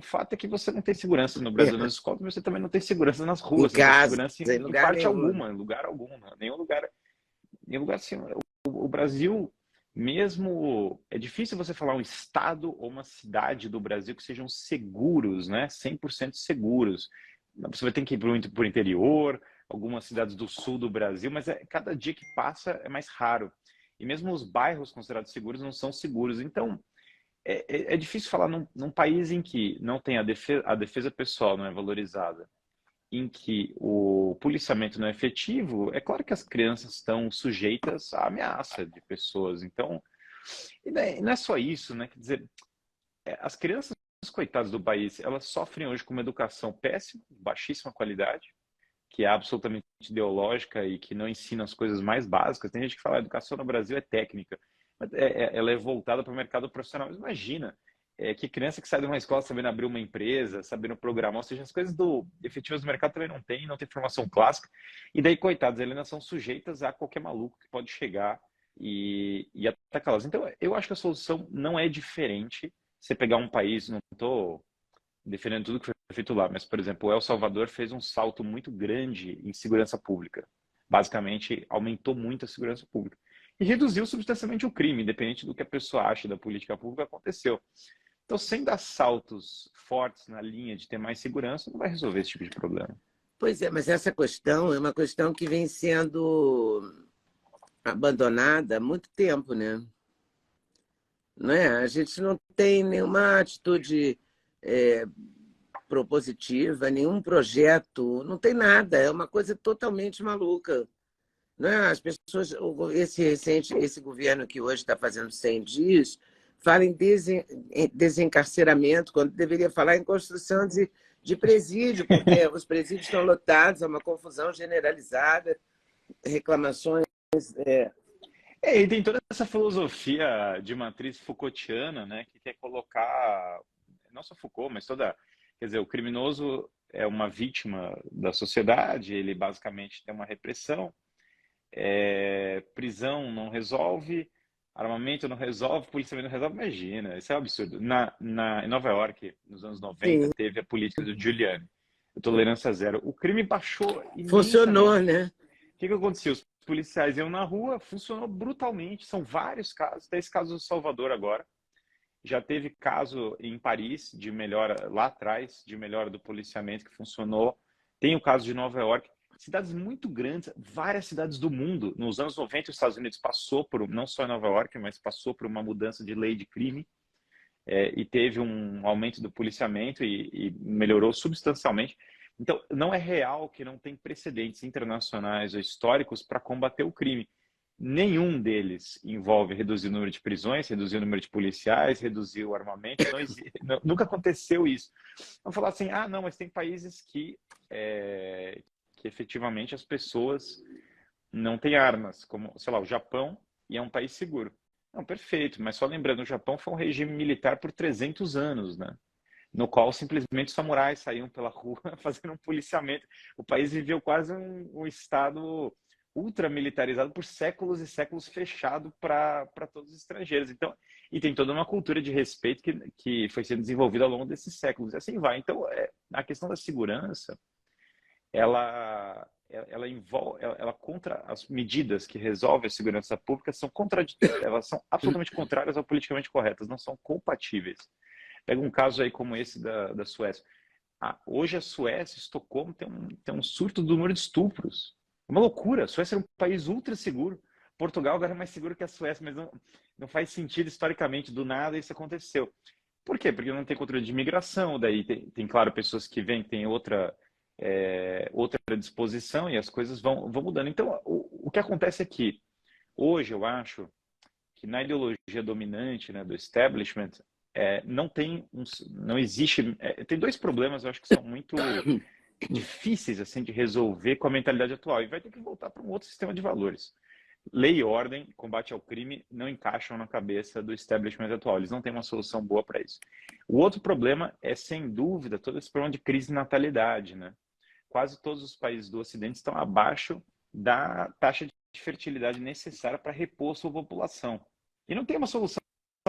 fato é que você não tem segurança no É, Brasil nas escolas, mas você também não tem segurança nas em ruas, você não tem casa, segurança em em lugar parte nenhum. alguma, em lugar algum, né? Nenhum lugar assim. O Brasil, mesmo, é difícil você falar um estado ou uma cidade do Brasil que sejam seguros, né? 100% seguros. Você vai ter que ir para o interior, algumas cidades do sul do Brasil, mas cada dia que passa é mais raro. E mesmo os bairros considerados seguros não são seguros. Então, é difícil falar num país em que não tem a defesa pessoal não é valorizada, em que o policiamento não é efetivo. É claro que as crianças estão sujeitas à ameaça de pessoas. Então, e não é só isso, né? Quer dizer, as crianças, coitadas do país, elas sofrem hoje com uma educação péssima, baixíssima qualidade, que é absolutamente ideológica e que não ensina as coisas mais básicas. Tem gente que fala que a educação no Brasil é técnica, mas ela é voltada para o mercado profissional. Mas imagina, que criança que sai de uma escola sabendo abrir uma empresa, sabendo programar, ou seja, as coisas efetivas do mercado também não tem formação clássica. E daí, coitados, eles ainda são sujeitas a qualquer maluco que pode chegar e atacá-las. Então, eu acho que a solução não é diferente. Você pegar um país, não estou defendendo tudo que foi feito lá, mas, por exemplo, o El Salvador fez um salto muito grande em segurança pública. Basicamente, aumentou muito a segurança pública. E reduziu substancialmente o crime, independente do que a pessoa acha da política pública, aconteceu. Então, sem dar saltos fortes na linha de ter mais segurança, não vai resolver esse tipo de problema. Pois é, mas essa questão é uma questão que vem sendo abandonada há muito tempo, né? Não é? A gente não tem nenhuma atitude é, propositiva, nenhum projeto, não tem nada, é uma coisa totalmente maluca. Não é? As pessoas, esse governo que hoje está fazendo 100 dias, fala em desencarceramento, quando deveria falar em construção de presídio, porque os presídios estão lotados, é uma confusão generalizada, reclamações. E tem toda essa filosofia de matriz Foucaultiana, né, que quer colocar, não só Foucault, mas quer dizer, o criminoso é uma vítima da sociedade, ele basicamente tem uma repressão, prisão não resolve, armamento não resolve, policiamento não resolve. Imagina, isso é um absurdo. Em Nova York, nos anos 90, Sim, teve a política do Giuliani, a tolerância zero. O crime baixou funcionou, imensamente. né? O que aconteceu? Os policiais iam na rua, funcionou brutalmente. São vários casos. Tem esse caso do Salvador agora. Já teve caso em Paris de melhora, lá atrás, de melhora do policiamento que funcionou. Tem o caso de Nova York. Cidades muito grandes, várias cidades do mundo. Nos anos 90, os Estados Unidos passou por, não só em Nova York, mas passou por uma mudança de lei de crime, e teve um aumento do policiamento e melhorou substancialmente. Então, não é real que não tem precedentes internacionais ou históricos para combater o crime. Nenhum deles envolve reduzir o número de prisões, reduzir o número de policiais, reduzir o armamento. Nunca aconteceu isso. Vamos falar assim, não, mas tem países que efetivamente as pessoas não têm armas, como, sei lá, o Japão, e é um país seguro. Não, perfeito, mas só lembrando, o Japão foi um regime militar por 300 anos, né? No qual simplesmente os samurais saíam pela rua fazendo um policiamento. O país viveu quase um estado ultramilitarizado por séculos e séculos, fechado para todos os estrangeiros. Então, e tem toda uma cultura de respeito que foi sendo desenvolvida ao longo desses séculos. E assim vai. Então, a questão da segurança, ela envolve, ela contra as medidas que resolvem a segurança pública são contraditórias, elas são absolutamente contrárias ao politicamente corretas, não são compatíveis. Pega um caso aí como esse da Suécia. Hoje a Suécia, Estocolmo, tem um surto do número de estupros. É uma loucura. A Suécia é um país ultra seguro. Portugal agora é mais seguro que a Suécia, mas não faz sentido historicamente. Do nada isso aconteceu. Por quê? Porque não tem controle de imigração. Daí tem claro, pessoas que vêm, tem outra disposição e as coisas vão mudando. Então, o que acontece é que hoje eu acho que na ideologia dominante, né, do establishment, não existe. Tem dois problemas, eu acho que são muito difíceis assim de resolver com a mentalidade atual, e vai ter que voltar para um outro sistema de valores. Lei e ordem, combate ao crime, não encaixam na cabeça do establishment atual. Eles não têm uma solução boa para isso. O outro problema é, sem dúvida, todo esse problema de crise de natalidade, né? Quase todos os países do Ocidente estão abaixo da taxa de fertilidade necessária para repor sua população. E não tem uma solução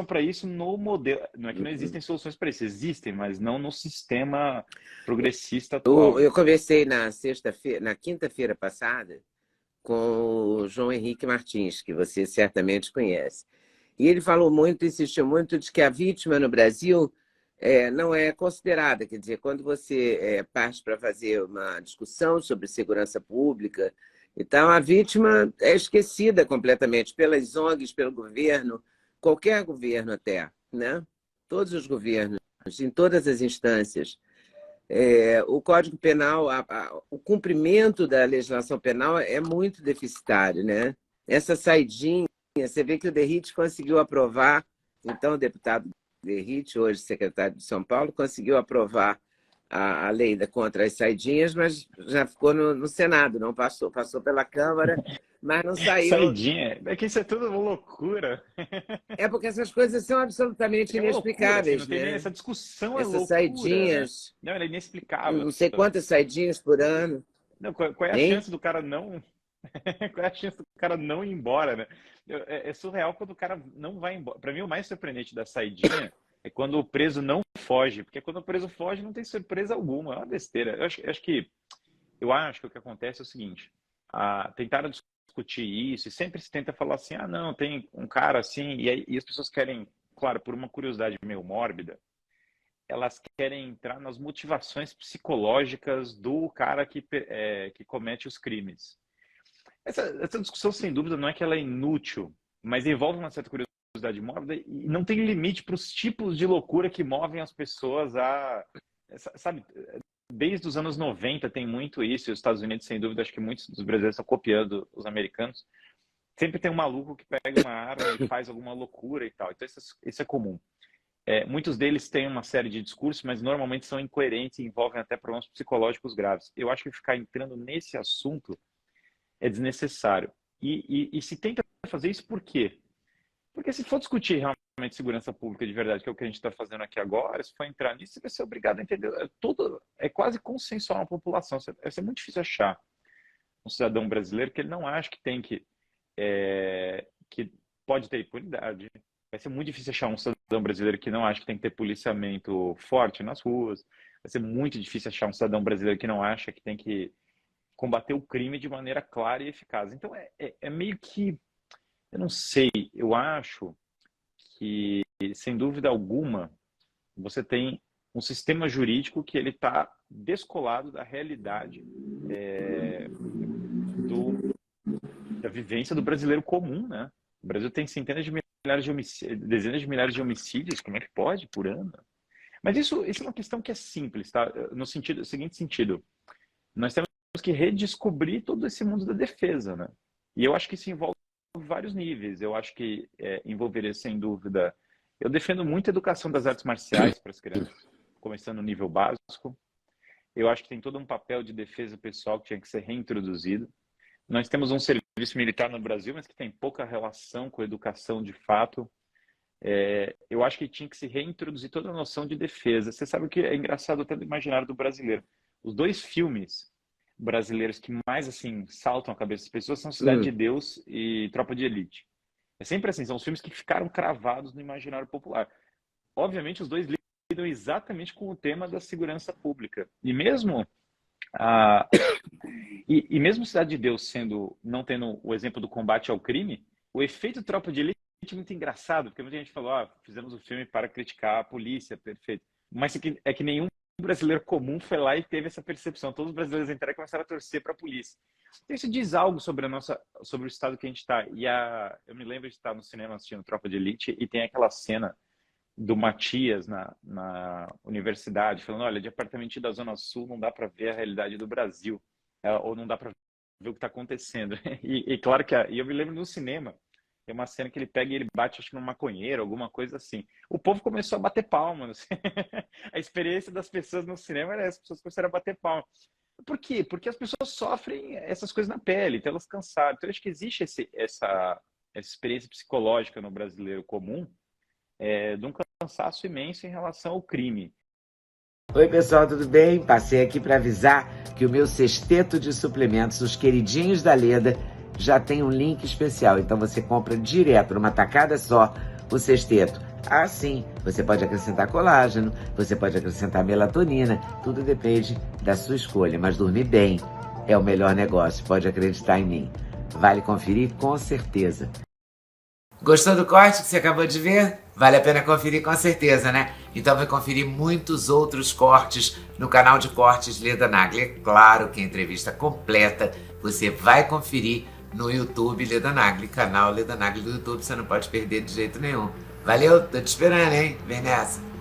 para isso no modelo. Não é que não existem soluções para isso, existem, mas não no sistema progressista atual. Eu conversei na quinta-feira passada com o João Henrique Martins, que você certamente conhece. E ele falou muito, insistiu muito, de que a vítima no Brasil não é considerada. Quer dizer, quando você parte para fazer uma discussão sobre segurança pública, então a vítima é esquecida completamente pelas ONGs, pelo governo, qualquer governo até, né? Todos os governos, em todas as instâncias. O Código Penal, o cumprimento da legislação penal é muito deficitário, né? Essa saidinha, você vê que o Derrite conseguiu aprovar, então o deputado Derrite, hoje secretário de São Paulo, conseguiu aprovar a lei contra as saidinhas, mas já ficou no Senado, não passou. Passou pela Câmara, mas não saiu. Saidinha? É que isso é tudo uma loucura. É porque essas coisas são absolutamente inexplicáveis, loucura, assim, né? Essa discussão Essas loucura, saidinhas, né? Não, ela é inexplicável. não sei quantas saidinhas por ano. Não, qual é a chance do cara não... Qual é a chance do cara não ir embora, né? É surreal quando o cara não vai embora. Para mim, o mais surpreendente da saidinha é quando o preso não foge, porque quando o preso foge não tem surpresa alguma, é uma besteira. Eu acho que o que acontece é o seguinte, tentaram discutir isso e sempre se tenta falar assim, não, tem um cara assim, e as pessoas querem, claro, por uma curiosidade meio mórbida, elas querem entrar nas motivações psicológicas do cara que comete os crimes. Essa discussão, sem dúvida, não é que ela é inútil, mas envolve uma certa curiosidade mórbida e não tem limite para os tipos de loucura que movem as pessoas sabe, desde os anos 90 tem muito isso, e os Estados Unidos, sem dúvida, acho que muitos dos brasileiros estão copiando os americanos. Sempre tem um maluco que pega uma arma e faz alguma loucura e tal. Então, isso é comum. Muitos deles têm uma série de discursos, mas normalmente são incoerentes e envolvem até problemas psicológicos graves. Eu acho que ficar entrando nesse assunto é desnecessário. E se tenta fazer isso por quê? Porque se for discutir realmente segurança pública de verdade, que é o que a gente está fazendo aqui agora, se for entrar nisso, você vai ser obrigado a entender. É quase consensual na população. Vai ser muito difícil achar um cidadão brasileiro que ele não acha que tem que pode ter impunidade. Vai ser muito difícil achar um cidadão brasileiro que não acha que tem que ter policiamento forte nas ruas. Vai ser muito difícil achar um cidadão brasileiro que não acha que tem que combater o crime de maneira clara e eficaz. Então, é meio que... Eu não sei, eu acho que, sem dúvida alguma, você tem um sistema jurídico que ele está descolado da realidade da vivência do brasileiro comum, né? O Brasil tem centenas de milhares de homicídios, dezenas de milhares de homicídios, como é que pode, por ano? Mas isso é uma questão que é simples, tá? No seguinte sentido, nós temos que redescobrir todo esse mundo da defesa, né? E eu acho que isso envolve vários níveis. Eu acho que envolveria, sem dúvida... Eu defendo muito a educação das artes marciais para as crianças, começando no nível básico. Eu acho que tem todo um papel de defesa pessoal que tinha que ser reintroduzido. Nós temos um serviço militar no Brasil, mas que tem pouca relação com a educação de fato. Eu acho que tinha que se reintroduzir toda a noção de defesa. Você sabe o que é engraçado até do imaginário do brasileiro? Os dois filmes brasileiros que mais assim saltam a cabeça das pessoas são Cidade de Deus e Tropa de Elite. É sempre assim, são os filmes que ficaram cravados no imaginário popular. Obviamente, os dois lidam exatamente com o tema da segurança pública. E mesmo mesmo Cidade de Deus não tendo o exemplo do combate ao crime, o efeito Tropa de Elite é muito engraçado, porque muita gente falou, fizemos o filme para criticar a polícia, perfeito. Mas é que nenhum brasileiro comum foi lá e teve essa percepção. Todos os brasileiros entraram e começaram a torcer para a polícia. Então, isso diz algo sobre o estado que a gente está. Eu me lembro de estar no cinema assistindo Tropa de Elite e tem aquela cena do Matias na universidade, falando, olha, de apartamento da Zona Sul não dá para ver a realidade do Brasil, ou não dá para ver o que está acontecendo. E claro que eu me lembro no cinema, tem uma cena que ele pega e ele bate, acho que num maconheiro, alguma coisa assim. O povo começou a bater palmas. A experiência das pessoas no cinema era essa, as pessoas começaram a bater palmas. Por quê? Porque as pessoas sofrem essas coisas na pele, então elas cansaram. Então, eu acho que existe essa experiência psicológica no brasileiro comum de um cansaço imenso em relação ao crime. Oi, pessoal, tudo bem? Passei aqui para avisar que o meu sexteto de suplementos, os queridinhos da Leda, já tem um link especial. Então você compra direto, numa tacada só, o sexteto Ah, sim, você pode acrescentar colágeno, você pode acrescentar melatonina, tudo depende da sua escolha, mas dormir bem é o melhor negócio, pode acreditar em mim. Vale conferir com certeza. Gostou do corte que você acabou de ver? Vale a pena conferir com certeza, né? Então vai conferir muitos outros cortes no canal de cortes Leda Nagli. É claro que a entrevista completa você vai conferir no YouTube Leda Nagli, canal Leda Nagli do YouTube, você não pode perder de jeito nenhum. Valeu, tô te esperando, hein? Vem nessa!